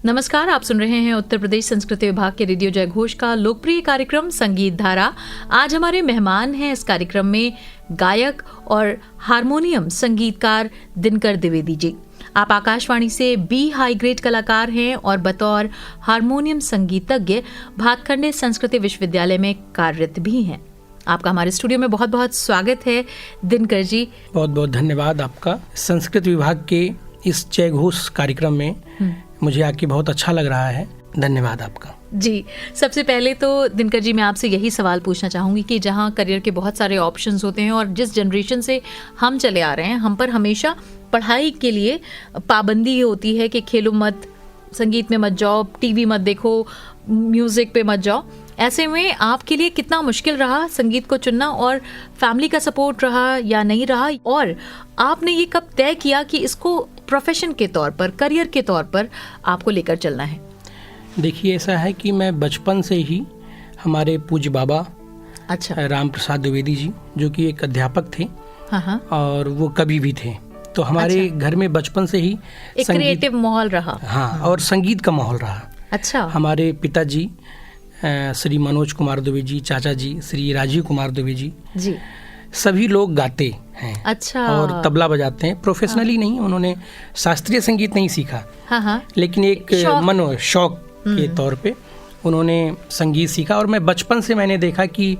नमस्कार, आप सुन रहे हैं उत्तर प्रदेश संस्कृति विभाग के रेडियो जयघोष का लोकप्रिय कार्यक्रम संगीत धारा। आज हमारे मेहमान हैं इस कार्यक्रम में गायक और हारमोनियम संगीतकार दिनकर द्विवेदी जी। आप आकाशवाणी से बी हाई ग्रेड कलाकार हैं और बतौर हारमोनियम संगीतज्ञ भातखंडे संस्कृति विश्वविद्यालय में कार्यरत भी हैं। आपका हमारे स्टूडियो में बहुत बहुत स्वागत है दिनकर जी। बहुत बहुत धन्यवाद आपका। संस्कृत विभाग के इस जयघोष कार्यक्रम में मुझे आके बहुत अच्छा लग रहा है। धन्यवाद आपका जी। सबसे पहले तो दिनकर जी मैं आपसे यही सवाल पूछना चाहूँगी कि जहाँ करियर के बहुत सारे ऑप्शंस होते हैं और जिस जनरेशन से हम चले आ रहे हैं, हम पर हमेशा पढ़ाई के लिए पाबंदी होती है कि खेलो मत, संगीत में मत जाओ, टीवी मत देखो, म्यूज़िक पे मत जाओ। ऐसे में आपके लिए कितना मुश्किल रहा संगीत को चुनना और फैमिली का सपोर्ट रहा या नहीं रहा, और आपने ये कब तय किया कि इसको प्रोफेशन के तौर पर, करियर के तौर पर आपको लेकर चलना है? देखिए, ऐसा है कि मैं बचपन से ही हमारे पूज्य बाबा राम प्रसाद द्विवेदी जी, जो कि एक अध्यापक थे, हाँ, और वो कवि भी थे, तो हमारे घर में बचपन से ही एक क्रिएटिव माहौल रहा। हाँ, और संगीत का माहौल रहा। अच्छा। हमारे पिताजी श्री मनोज कुमार द्विवेदी जी, चाचा जी श्री राजीव कुमार द्विवेदी जी, सभी लोग गाते हैं। अच्छा। और तबला बजाते हैं। प्रोफेशनली नहीं, उन्होंने शास्त्रीय संगीत नहीं सीखा, हाँ, लेकिन एक शौक के तौर पे उन्होंने संगीत सीखा। और मैं बचपन से मैंने देखा कि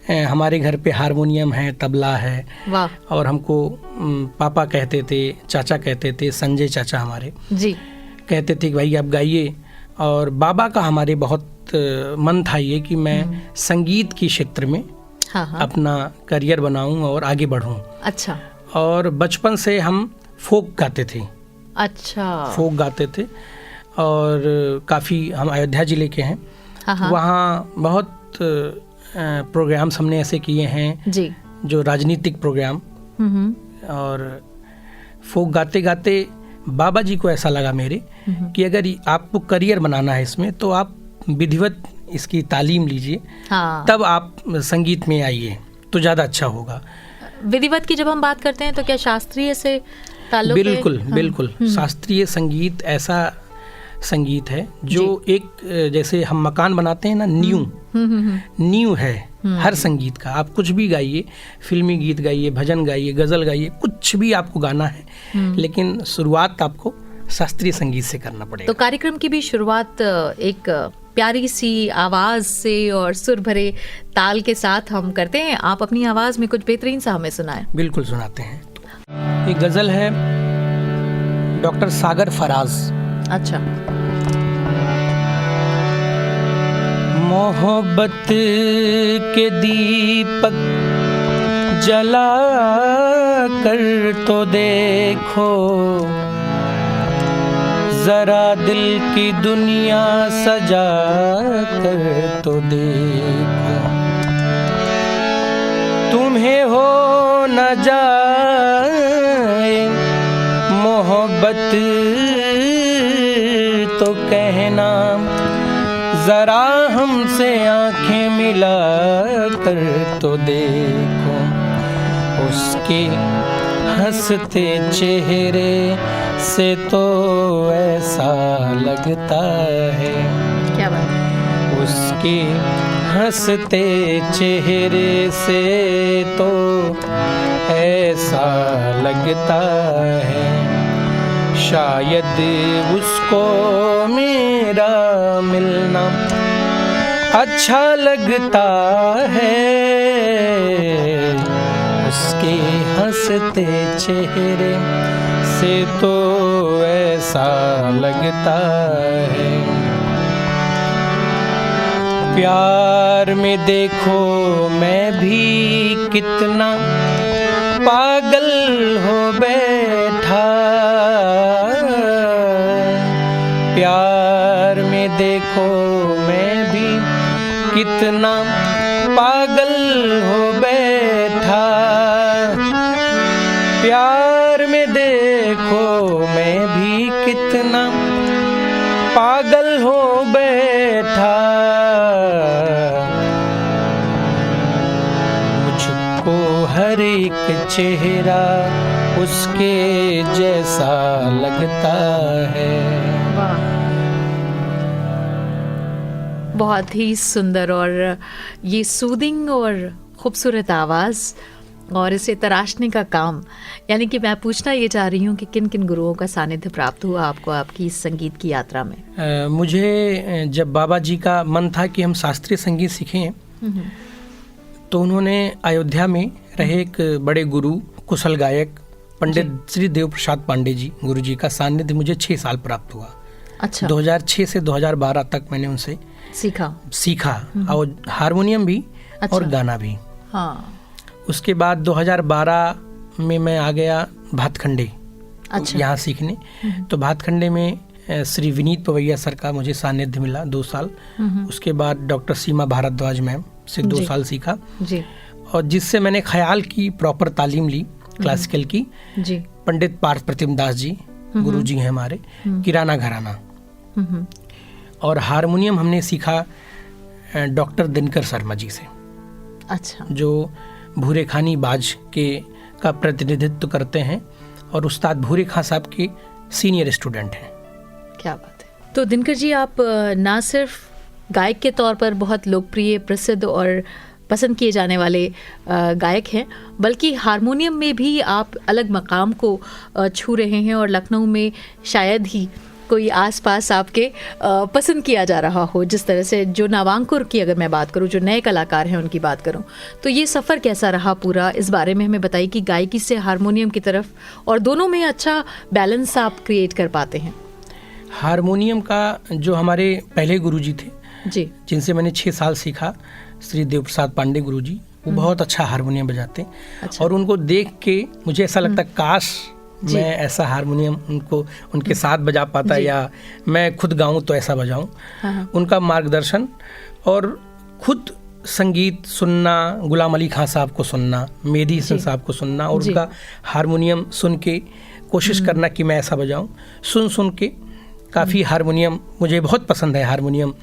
हमारे घर पे हारमोनियम है, तबला है। वाह। और हमको पापा कहते थे, चाचा कहते थे, संजय चाचा हमारे जी कहते थे कि भाई आप गाइए। और बाबा का हमारे बहुत मन था ये कि मैं संगीत के क्षेत्र में अपना करियर बनाऊं और आगे बढ़ूं। अच्छा। और बचपन से हम फोक गाते थे। अच्छा। फोक गाते थे और काफ़ी, हम अयोध्या जिले के हैं, वहाँ बहुत प्रोग्राम्स हमने ऐसे किए हैं जी, जो राजनीतिक प्रोग्राम। और फोक गाते गाते बाबा जी को ऐसा लगा मेरे कि अगर आपको करियर बनाना है इसमें, तो आप विधिवत इसकी तालीम लीजिए, हाँ, तब आप संगीत में आइए तो ज़्यादा अच्छा होगा। विधिवत की जब हम बात करते हैं तो क्या शास्त्रीय से ताल्लुक? बिल्कुल, हाँ, बिल्कुल। शास्त्रीय संगीत ऐसा संगीत है जो एक, जैसे हम मकान बनाते हैं ना, नींव है हर संगीत का। आप कुछ भी गाइए, फिल्मी गीत गाइए, भजन गाइए, गजल गाइए, कुछ भी आपको गाना है, लेकिन शुरुआत आपको शास्त्रीय संगीत से करना पड़ेगा। तो कार्यक्रम की भी शुरुआत एक प्यारी सी आवाज से और सुर भरे ताल के साथ हम करते हैं। आप अपनी आवाज में कुछ बेहतरीन सा हमें सुनाएं। बिल्कुल सुनाते हैं। एक गजल है डॉक्टर सागर फराज। अच्छा। मोहब्बत के दीपक जला कर तो देखो, जरा दिल की दुनिया सजा कर तो देखो, तुम्हें हो न जाए मोहब्बत तो कहना, जरा हमसे आंखें मिला कर तो देखो, उसके हंसते चेहरे से तो ऐसा लगता है, क्या बात है, उसके हंसते चेहरे से तो ऐसा लगता है, शायद उसको मेरा मिलना अच्छा लगता है, उसके हंसते चेहरे से तो ऐसा लगता है। प्यार में देखो मैं भी कितना पागल हो बैठा, प्यार में देखो मैं भी कितना पागल हो बैठा, प्यार में देखो मैं भी कितना पागल हो बैठा, मुझको हर एक चेहरा उस उसके जैसा लगता है। बहुत ही सुंदर, और ये सूदिंग और खूबसूरत आवाज़ और इसे तराशने का काम, यानी कि मैं पूछना ये चाह रही हूँ कि किन किन गुरुओं का सानिध्य प्राप्त हुआ आपको आपकी इस संगीत की यात्रा में? मुझे जब बाबा जी का मन था कि हम शास्त्रीय संगीत सीखें, तो उन्होंने अयोध्या में रहे एक बड़े गुरु, कुशल गायक पंडित श्री देव प्रसाद पांडे जी, गुरु जी का सानिध्य मुझे 6 साल प्राप्त हुआ। अच्छा। 2006 से 2012 तक मैंने उनसे सीखा और हारमोनियम भी। अच्छा। और गाना भी। हाँ। उसके बाद 2012 में मैं आ गया भातखंडे। अच्छा। यहाँ सीखने। तो भातखंडे में श्री विनीत पवैया सर का मुझे सानिध्य मिला 2 साल। उसके बाद डॉक्टर सीमा भारद्वाज मैम से 2 साल सीखा जी। और जिससे मैंने ख्याल की प्रॉपर तालीम ली क्लासिकल की जी। पंडित पार्थ प्रतिम दास जी गुरु जी हैं हमारे, किराना घराना। और हारमोनियम हमने सीखा डॉक्टर दिनकर शर्मा जी से। अच्छा। जो भूरे खानी बाज के का प्रतिनिधित्व करते हैं और उस्ताद भूरे खां साहब के सीनियर स्टूडेंट हैं। क्या बात है। तो दिनकर जी, आप ना सिर्फ गायक के तौर पर बहुत लोकप्रिय, प्रसिद्ध और पसंद किए जाने वाले गायक हैं, बल्कि हारमोनियम में भी आप अलग मकाम को छू रहे हैं, और लखनऊ में शायद ही कोई आसपास आपके पसंद किया जा रहा हो। जिस तरह से जो नावांकुर की अगर मैं बात करूं, जो नए कलाकार हैं उनकी बात करूं, तो ये सफ़र कैसा रहा पूरा, इस बारे में हमें बताइए कि गायकी से हारमोनियम की तरफ, और दोनों में अच्छा बैलेंस आप क्रिएट कर पाते हैं। हारमोनियम का जो हमारे पहले गुरुजी थे जी, जिनसे मैंने 6 साल सीखा, श्री देव प्रसाद पांडे गुरुजी, वो बहुत अच्छा हारमोनियम बजाते। अच्छा। और उनको देख के मुझे ऐसा लगता काश मैं ऐसा हारमोनियम उनके साथ बजा पाता, या मैं खुद गाऊं तो ऐसा बजाऊं। हाँ। उनका मार्गदर्शन और खुद संगीत सुनना, गुलाम अली खां साहब को सुनना, मेहदी हसन साहब को सुनना, और उनका हारमोनियम सुन के कोशिश करना कि मैं ऐसा बजाऊं। सुन के काफ़ी हारमोनियम मुझे बहुत पसंद है, हारमोनियम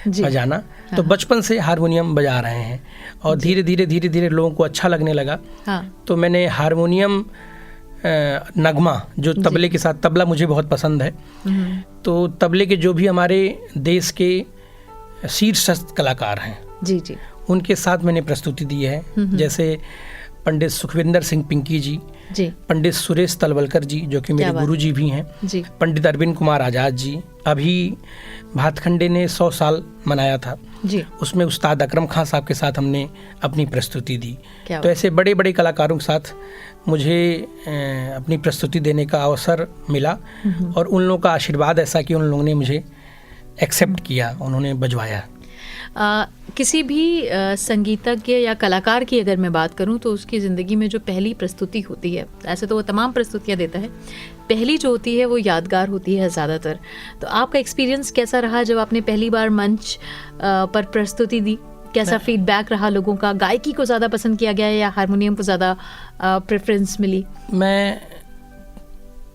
बजाना। हाँ। तो बचपन से हारमोनियम बजा रहे हैं, और धीरे धीरे लोगों को अच्छा लगने लगा। हाँ। तो मैंने हारमोनियम नगमा, जो तबले के साथ, तबला मुझे बहुत पसंद है, तो तबले के जो भी हमारे देश के शीर्षस्थ कलाकार हैं जी, उनके साथ मैंने प्रस्तुति दी है। जैसे पंडित सुखविंदर सिंह पिंकी जी, पंडित सुरेश तलवलकर जी जो कि मेरे गुरु जी भी हैं, पंडित अरविंद कुमार आज़ाद जी। अभी भातखंडे ने 100 साल मनाया था जी, उसमें उस्ताद अकरम खां साहब के साथ हमने अपनी प्रस्तुति दी। तो ऐसे बड़े बड़े कलाकारों के साथ मुझे अपनी प्रस्तुति देने का अवसर मिला, और उन लोगों का आशीर्वाद ऐसा कि उन लोगों ने मुझे एक्सेप्ट किया, उन्होंने बजवाया। किसी भी संगीतज्ञ या कलाकार की अगर मैं बात करूं, तो उसकी ज़िंदगी में जो पहली प्रस्तुति होती है, ऐसे तो वो तमाम प्रस्तुतियां देता है, पहली जो होती है वो यादगार होती है ज़्यादातर। तो आपका एक्सपीरियंस कैसा रहा जब आपने पहली बार मंच पर प्रस्तुति दी? कैसा फीडबैक रहा लोगों का? गायकी को ज़्यादा पसंद किया गया या हारमोनियम को ज़्यादा प्रेफरेंस मिली? मैं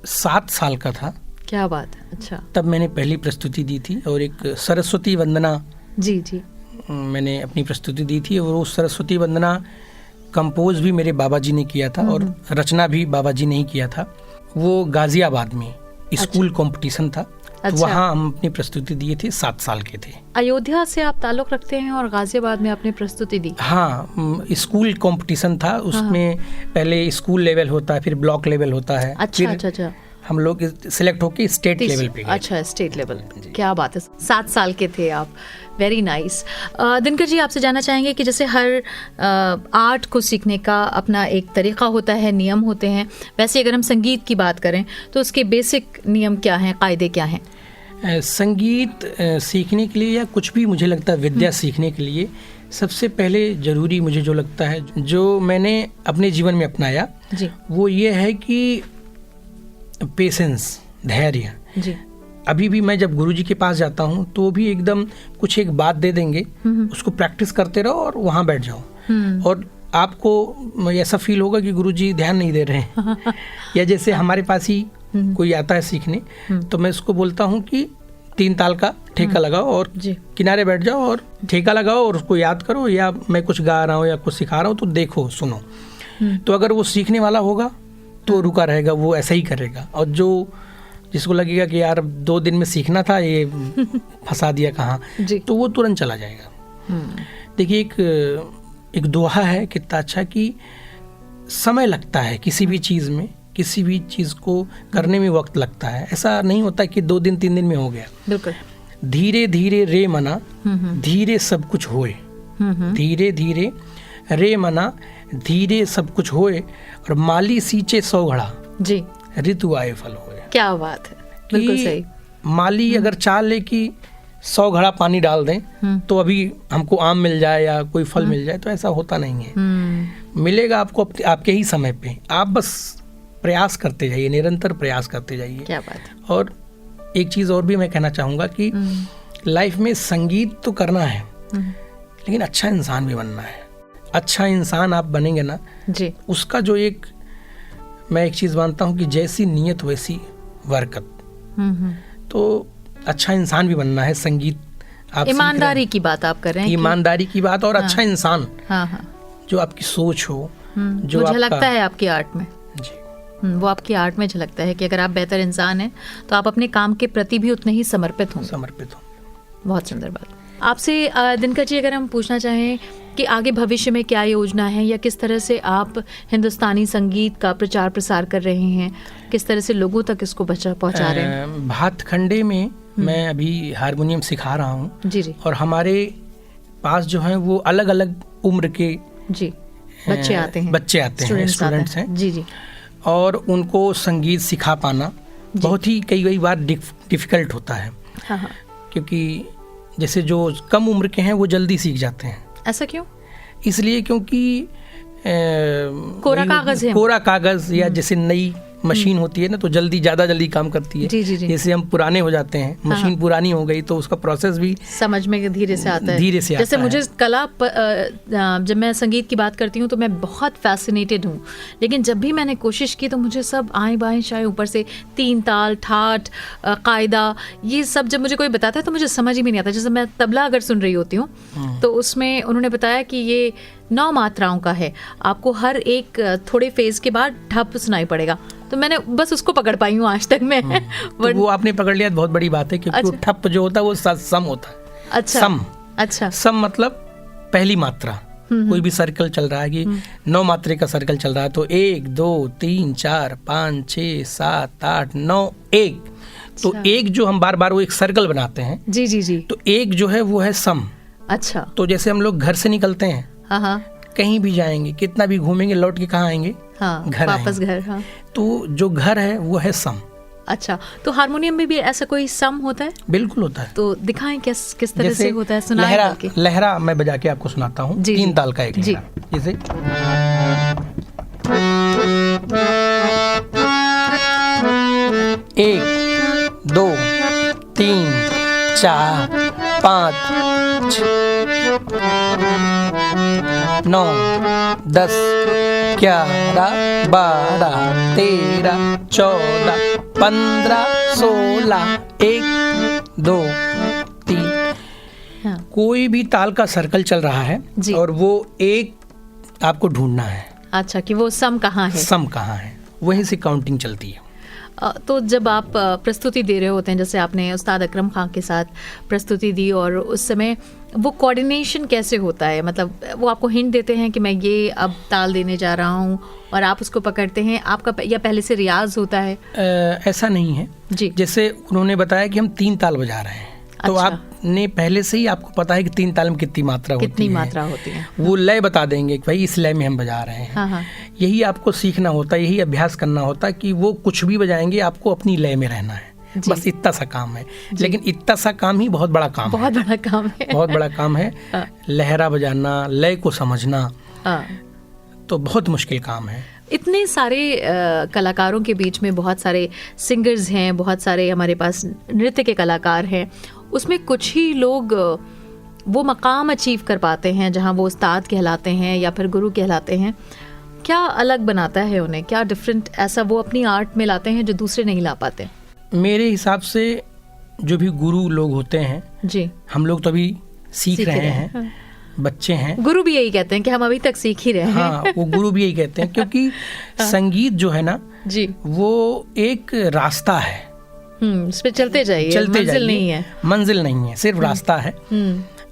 7 साल का था। क्या बात है। अच्छा। तब मैंने पहली प्रस्तुति दी थी, और एक सरस्वती वंदना जी मैंने अपनी प्रस्तुति दी थी, और वो सरस्वती वंदना कंपोज भी मेरे बाबा जी ने किया था, और रचना भी बाबा जी ने ही किया था। वो गाजियाबाद में स्कूल कंपटीशन था। अच्छा। तो वहाँ हम अपनी प्रस्तुति दिए थे, 7 साल के थे। अयोध्या से आप ताल्लुक़ रखते हैं और गाजियाबाद में आपने प्रस्तुति दी? हाँ, स्कूल कंपटीशन था, उसमें पहले स्कूल लेवल होता है, फिर ब्लॉक लेवल होता है। अच्छा। हम लोग सिलेक्ट होके स्टेट लेवल पे गए। अच्छा, स्टेट लेवल। क्या बात है। 7 साल के थे आप। Very nice. दिनकर जी, आपसे जानना चाहेंगे कि जैसे हर आर्ट को सीखने का अपना एक तरीक़ा होता है, नियम होते हैं, वैसे अगर हम संगीत की बात करें तो उसके बेसिक नियम क्या हैं, कायदे क्या हैं? संगीत सीखने के लिए, या कुछ भी मुझे लगता है विद्या सीखने के लिए, सबसे पहले ज़रूरी मुझे जो लगता है, जो मैंने अपने जीवन में अपनाया जी, वो ये है कि पेशेंस, धैर्य जी। अभी भी मैं जब गुरुजी के पास जाता हूँ तो वो भी एकदम कुछ एक बात दे देंगे, उसको प्रैक्टिस करते रहो और वहाँ बैठ जाओ, और आपको ऐसा फील होगा कि गुरुजी ध्यान नहीं दे रहे हैं। या जैसे हमारे पास ही कोई आता है सीखने, तो मैं उसको बोलता हूँ कि 3 ताल का ठेका लगाओ और किनारे बैठ जाओ और ठेका लगाओ और उसको याद करो, या मैं कुछ गा रहा हूँ या कुछ सिखा रहा हूँ तो देखो, सुनो। तो अगर वो सीखने वाला होगा तो रुका रहेगा, वो ऐसा ही करेगा। और जो जिसको लगेगा कि यार 2 दिन में सीखना था, ये फंसा दिया कहाँ, तो वो तुरंत चला जाएगा। देखिए एक दोहा है कितना अच्छा कि समय लगता है किसी भी चीज़ में, किसी भी चीज़ को करने में वक्त लगता है। ऐसा नहीं होता कि 2 दिन 3 दिन में हो गया। बिल्कुल। धीरे धीरे रे मना धीरे सब कुछ होए, धीरे धीरे रे मना धीरे सब कुछ होए, और माली सींचे 100 घड़ा जी ऋतु आए फल होए। क्या बात है, बिल्कुल सही। माली अगर चाह ले कि 100 घड़ा पानी डाल दें तो अभी हमको आम मिल जाए या कोई फल मिल जाए, तो ऐसा होता नहीं है। मिलेगा आपको आपके ही समय पे, आप बस प्रयास करते जाइए, निरंतर प्रयास करते जाइए। क्या बात है। और एक चीज़ और भी मैं कहना चाहूँगा कि लाइफ में संगीत तो करना है, लेकिन अच्छा इंसान भी बनना है। अच्छा इंसान आप बनेंगे ना जी, उसका जो मैं एक चीज़ मानता हूँ कि जैसी नीयत वैसी बरकत। तो अच्छा इंसान भी बनना है। संगीत आप ईमानदारी की बात आप कर रहे हैं, ईमानदारी की बात, और अच्छा इंसान, जो आपकी सोच हो, जो झलकता है आपकी आर्ट में जी, वो आपकी आर्ट में झलकता है कि अगर आप बेहतर इंसान हैं तो आप अपने काम के प्रति भी उतने ही समर्पित होंगे। बहुत सुंदर बात। आपसे दिनकर जी अगर हम पूछना चाहें कि आगे भविष्य में क्या योजना है, या किस तरह से आप हिंदुस्तानी संगीत का प्रचार प्रसार कर रहे हैं, किस तरह से लोगों तक इसको पहुंचा रहे हैं? भातखंडे में मैं अभी हारमोनियम सिखा रहा हूँ जी, और हमारे पास जो है वो अलग अलग उम्र के जी बच्चे आते हैं, स्टूडेंट्स हैं जी, और उनको संगीत सिखा पाना बहुत ही कई बार डिफिकल्ट होता है। हाँ। क्योंकि जैसे जो कम उम्र के हैं वो जल्दी सीख जाते हैं। ऐसा क्यों? इसलिए क्योंकि कोरा कागज या जैसे नई मशीन होती है ना, तो ज़्यादा जल्दी काम करती है। जी। जैसे हम पुराने हो जाते हैं, मशीन पुरानी हो गई तो उसका प्रोसेस भी समझ में धीरे से आता है। जैसे मुझे कला जब मैं संगीत की बात करती हूँ तो मैं बहुत फैसिनेटेड हूँ, लेकिन जब भी मैंने कोशिश की तो मुझे सब आएँ बाएँ शायद ऊपर से 3 ताल, ठाठ, कायदा, ये सब जब मुझे कोई बताता है तो मुझे समझ ही नहीं आता। जैसे मैं तबला अगर सुन रही होती हूँ तो उसमें उन्होंने बताया कि ये 9 मात्राओं का है, आपको हर एक थोड़े फेज के बाद ठप सुनाई पड़ेगा, तो मैंने बस उसको पकड़ पाई हूँ आज तक मैं। तो वो आपने पकड़ लिया बहुत बड़ी बात है, क्योंकि वो ठप जो होता है वो सम होता है। अच्छा। सम मतलब पहली मात्रा। कोई भी सर्कल चल रहा है कि 9 मात्रे का सर्कल चल रहा है, तो 1 2 3 4 5 6 7 8 9 1, तो एक जो हम बार बार वो एक सर्कल बनाते हैं। जी। तो एक जो है वो है सम। अच्छा। तो जैसे हम लोग घर से निकलते हैं, हाँ, कहीं भी जाएंगे, कितना भी घूमेंगे, लौट के कहाँ आएंगे? घर वापस घर। हाँ। तो जो घर है वो है सम। अच्छा, तो हारमोनियम में भी ऐसा कोई सम होता है? बिल्कुल होता है। तो दिखाएं किस तरह से होता है, सुनाएं। लहरा मैं बजा के आपको सुनाता हूँ। 3 ताल का एक लहरा, जैसे 1 2 3 4 5 6 9 10 11 12 13 14 15 16 1 2 3। कोई भी ताल का सर्कल चल रहा है और वो एक आपको ढूंढना है। अच्छा, कि वो सम कहाँ है? सम कहाँ है, वहीं से काउंटिंग चलती है। तो जब आप प्रस्तुति दे रहे होते हैं, जैसे आपने उस्ताद अकरम खान के साथ प्रस्तुति दी, और उस समय वो कोऑर्डिनेशन कैसे होता है? मतलब वो आपको हिंट देते हैं कि मैं ये अब ताल देने जा रहा हूँ और आप उसको पकड़ते हैं, आपका या पहले से रियाज होता है? ऐसा नहीं है जी। जैसे उन्होंने बताया कि हम 3 ताल बजा रहे हैं, तो आपने पहले से ही आपको पता है कि 3 ताल में कितनी मात्रा होती है। वो लय बता देंगे कि भाई इस लय में हम बजा रहे हैं। हाँ। यही आपको सीखना होता है, यही अभ्यास करना होता है कि वो कुछ भी बजाएंगे, आपको अपनी लय में रहना है। बस इतना सा काम है, लेकिन इतना सा काम ही बहुत बड़ा काम है। बहुत बड़ा काम है। लहरा बजाना, लय को समझना, तो बहुत मुश्किल काम है। इतने सारे कलाकारों के बीच में बहुत सारे सिंगर्स हैं, बहुत सारे हमारे पास नृत्य के कलाकार हैं, उसमें कुछ ही लोग वो मकाम अचीव कर पाते हैं जहां वो उस्ताद कहलाते हैं या फिर गुरु कहलाते हैं। क्या अलग बनाता है उन्हें? क्या डिफरेंट ऐसा वो अपनी आर्ट में लाते हैं जो दूसरे नहीं ला पाते? मेरे हिसाब से जो भी गुरु लोग होते हैं जी, हम लोग तो अभी सीख रहे हैं। हाँ। बच्चे हैं, गुरु भी यही कहते हैं कि हम अभी तक सीख ही रहे हैं। हाँ, वो गुरु भी यही कहते हैं, क्योंकि संगीत जो है ना जी, वो एक रास्ता है। इस पे चलते जाइए, मंजिल नहीं है। मंजिल नहीं है, सिर्फ रास्ता है।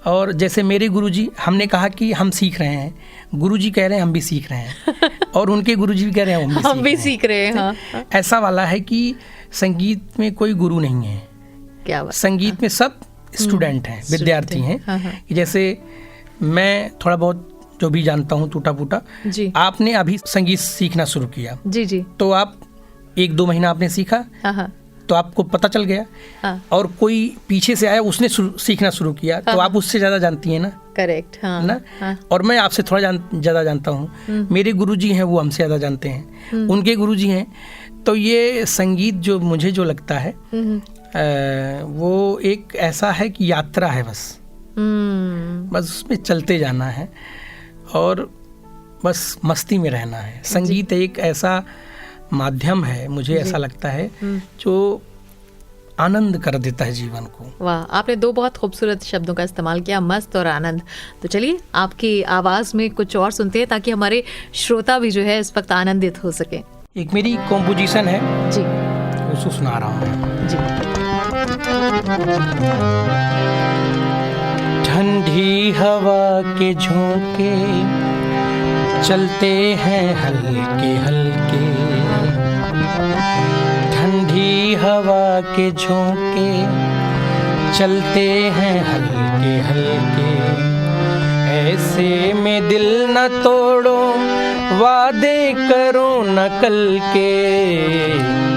और जैसे मेरे गुरुजी, हमने कहा कि हम सीख रहे हैं, गुरुजी कह रहे हैं हम भी सीख रहे हैं, और उनके गुरुजी भी कह रहे हैं हम भी सीख रहे हैं। हाँ। ऐसा वाला है कि संगीत में कोई गुरु नहीं है। क्या बात। संगीत में सब स्टूडेंट हैं, विद्यार्थी हैं। जैसे मैं थोड़ा बहुत जो भी जानता हूँ टूटा फूटा, आपने अभी संगीत सीखना शुरू किया जी, तो आप 1-2 महीना आपने सीखा, तो आपको पता चल गया। और कोई पीछे से आया, उसने सीखना शुरू किया, तो आप उससे ज्यादा जानती हैं ना। करेक्ट। ना। और मैं आपसे थोड़ा ज्यादा जानता हूँ। मेरे गुरुजी हैं वो हमसे ज्यादा जानते हैं, उनके गुरुजी हैं। तो ये संगीत जो मुझे जो लगता है वो एक ऐसा है कि यात्रा है, बस उसमें चलते जाना है और बस मस्ती में रहना है। संगीत एक ऐसा माध्यम है, मुझे ऐसा लगता है, जो आनंद कर देता है जीवन को। वाह, आपने 2 बहुत खूबसूरत शब्दों का इस्तेमाल किया, मस्त और आनंद। तो चलिए आपकी आवाज में कुछ और सुनते हैं ताकि हमारे श्रोता भी जो है इस वक्त आनंदित हो सके। एक मेरी कॉम्पोजिशन है जी, उसको सुना रहा हूँ जी। ठंडी हवा के झोंके चलते हैं हल्के हल्के, ठंडी हवा के झोंके चलते हैं हल्के हल्के, ऐसे में दिल न तोड़ो वादे करो न कल के,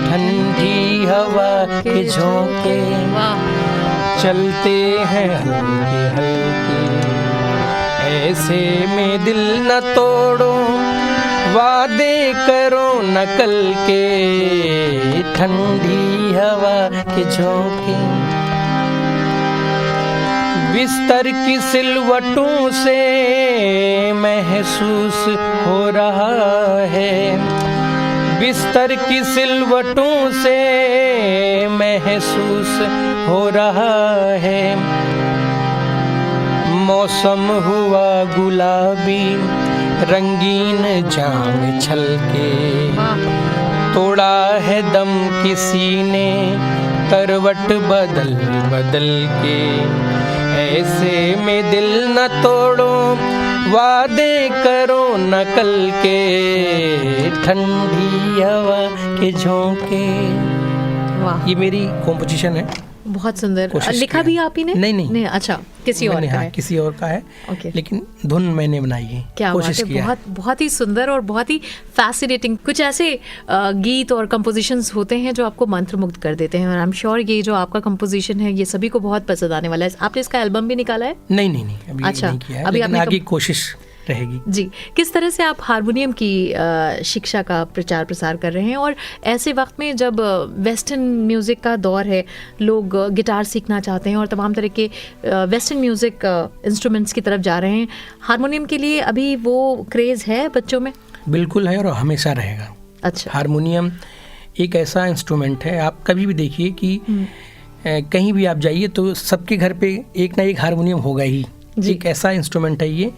ठंडी हवा के झोंके चलते हैं हल्के हल्के, ऐसे में दिल न तोड़ो वादे करो न कल के, ठंडी हवा के झोंके। बिस्तर की सिलवटों से महसूस हो रहा है, बिस्तर की सिलवटों से महसूस हो रहा है, मौसम हुआ गुलाबी रंगीन जाम छलके, तोड़ा है दम किसी ने करवट बदल बदल के, ऐसे में दिल न तोड़ो वादे करो न कल के, ठंडी हवा के झोंके। ये मेरी कॉम्पोजिशन है। बहुत सुंदर। लिखा भी आप ही ने? नहीं, अच्छा, किसी और का है? किसी और का है, लेकिन धुन मैंने बनाई है। क्या कोशिश बात है, बहुत ही सुंदर और बहुत ही फैसिनेटिंग। कुछ ऐसे गीत और कंपोजिशंस होते हैं जो आपको मंत्रमुग्ध कर देते हैं, और आई एम श्योर ये जो आपका कंपोजिशन है ये सभी को बहुत पसंद आने वाला है। आपने इसका एल्बम भी निकाला है? नहीं, अभी अच्छा, नहीं किया है, अभी आगे कोशिश रहेगी जी। किस तरह से आप हारमोनियम की शिक्षा का प्रचार प्रसार कर रहे हैं, और ऐसे वक्त में जब वेस्टर्न म्यूज़िक का दौर है, लोग गिटार सीखना चाहते हैं और तमाम तरह के वेस्टर्न म्यूज़िक इंस्ट्रूमेंट्स की तरफ जा रहे हैं, हारमोनियम के लिए अभी वो क्रेज़ है बच्चों में? बिल्कुल है और हमेशा रहेगा। अच्छा। हारमोनियम एक ऐसा इंस्ट्रूमेंट है, आप कभी भी देखिए कि कहीं भी आप जाइए तो सबके घर पे एक ना एक हारमोनियम होगा ही। एक ऐसा इंस्ट्रूमेंट है ये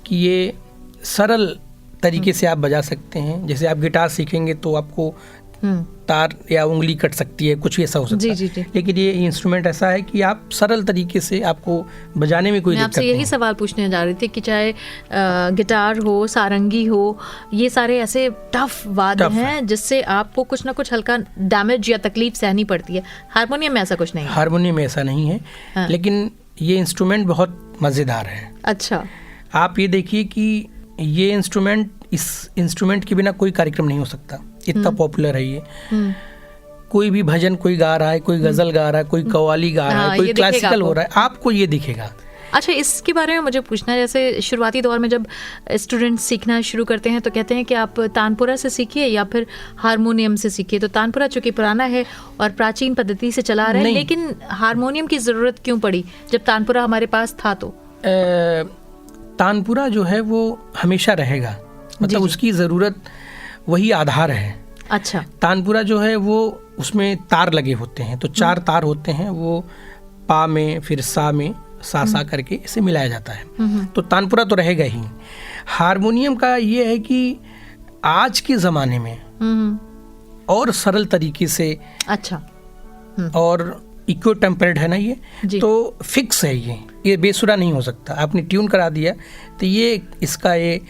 कि ये सरल तरीके से आप बजा सकते हैं। जैसे आप गिटार सीखेंगे तो आपको तार या उंगली कट सकती है, कुछ ऐसा हो सकता है। जी। लेकिन ये इंस्ट्रूमेंट ऐसा है कि आप सरल तरीके से आपको बजाने में कोई दिक्कत नहीं है। मैं आपसे यही सवाल पूछने जा रही थी कि चाहे गिटार हो, सारंगी हो, ये सारे ऐसे टफ वाद्य हैं जिससे आपको कुछ ना कुछ हल्का डैमेज या तकलीफ सहनी पड़ती है। हारमोनियम में ऐसा कुछ नहीं है? हारमोनियम में ऐसा नहीं है, लेकिन ये इंस्ट्रूमेंट बहुत मज़ेदार है। अच्छा। आप ये देखिए कि ये इंस्ट्रूमेंट, इस इंस्ट्रूमेंट के बिना कोई कार्यक्रम नहीं हो सकता, इतना पॉपुलर है ये। कोई भी भजन कोई गा रहा है, कोई गजल गा रहा है, कोई कव्वाली गा रहा है, कोई क्लासिकल हो रहा है, आपको ये दिखेगा। अच्छा, इसके बारे में मुझे पूछना है, जैसे शुरुआती दौर में जब स्टूडेंट्स सीखना शुरू करते हैं तो कहते हैं कि आप तानपुरा से सीखिए या फिर हारमोनियम से सीखिए। तो तानपुरा चूँकि पुराना है और प्राचीन पद्धति से चला रहे हैं, लेकिन हारमोनियम की ज़रूरत क्यों पड़ी जब तानपुरा हमारे पास था? तो तानपुरा जो है वो हमेशा रहेगा, मतलब उसकी ज़रूरत वही आधार है। अच्छा। तानपुरा जो है वो उसमें तार लगे होते हैं, तो 4 तार होते हैं, वो पा में फिर सा में सा करके इसे मिलाया जाता है, तो तानपुरा तो रहेगा ही। हारमोनियम का ये है कि आज के ज़माने में और सरल तरीके से अच्छा और इक्वो टेम्परेट है ना ये, तो फिक्स है, ये बेसुरा नहीं हो सकता। आपने ट्यून करा दिया तो ये इसका ये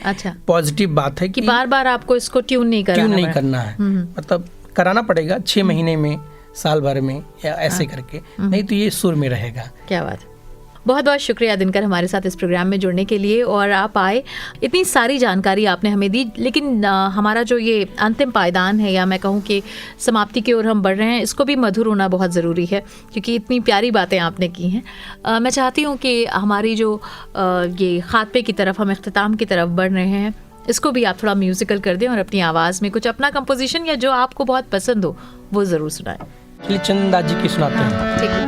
पॉजिटिव बात है कि बार बार आपको इसको ट्यून नहीं करना है। मतलब कराना पड़ेगा 6 महीने में, साल भर में, या ऐसे करके, नहीं तो ये सुर में रहेगा। क्या बात है। बहुत बहुत शुक्रिया दिनकर हमारे साथ इस प्रोग्राम में जुड़ने के लिए, और आप आए, इतनी सारी जानकारी आपने हमें दी। लेकिन हमारा जो ये अंतिम पायदान है, या मैं कहूँ कि समाप्ति की ओर हम बढ़ रहे हैं, इसको भी मधुर होना बहुत ज़रूरी है, क्योंकि इतनी प्यारी बातें आपने की हैं। मैं चाहती हूँ कि हमारी जो ये खात्मे की तरफ, हम इख्तिताम की तरफ बढ़ रहे हैं, इसको भी आप थोड़ा म्यूज़िकल कर दें और अपनी आवाज़ में कुछ अपना कंपोजिशन या जो आपको बहुत पसंद हो वो ज़रूर सुनाएं। चलिए चंदा जी की सुनाते हैं। ठीक है।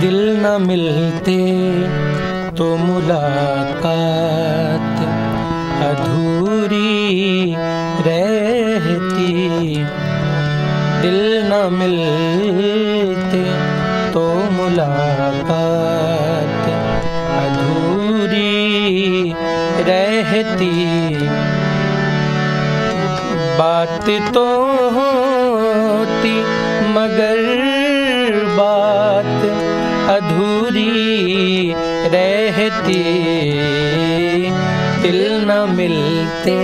दिल न मिलते तो मुलाकात अधूरी रहती, दिल न मिलते तो मुलाकात अधूरी रहती, बात तो होती मगर बात अधूरी रहती, दिल न मिलते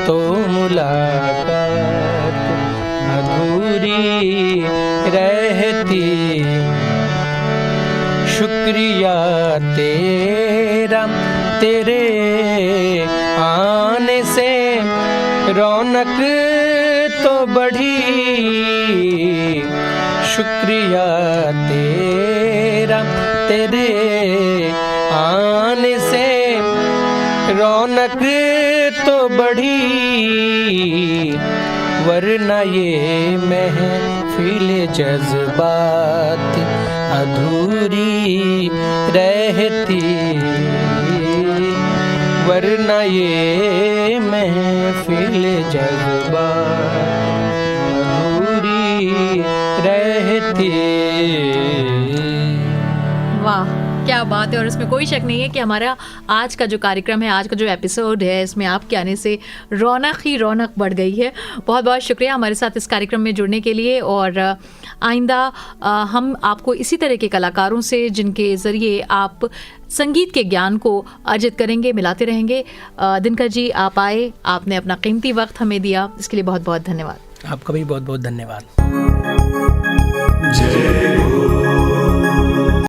तो मुलाकात अधूरी रहती। शुक्रिया तेरा तेरे आने से रौनक तो बढ़ी, शुक्रिया तेरा तेरे आने से रौनक तो बढ़ी, वरना ये महफिल जज्बात अधूरी रहती, वरना ये महफिल जज्बात अधूरी रहती। वाह, क्या बात है। और इसमें कोई शक नहीं है कि हमारा आज का जो कार्यक्रम है, आज का जो एपिसोड है, इसमें आपके आने से रौनक ही रौनक बढ़ गई है। बहुत बहुत शुक्रिया हमारे साथ इस कार्यक्रम में जुड़ने के लिए, और आइंदा हम आपको इसी तरह के कलाकारों से, जिनके ज़रिए आप संगीत के ज्ञान को अर्जित करेंगे, मिलाते रहेंगे। दिनकर जी, आप आए, आपने अपना कीमती वक्त हमें दिया, इसके लिए बहुत बहुत धन्यवाद। आपका भी बहुत बहुत धन्यवाद। जय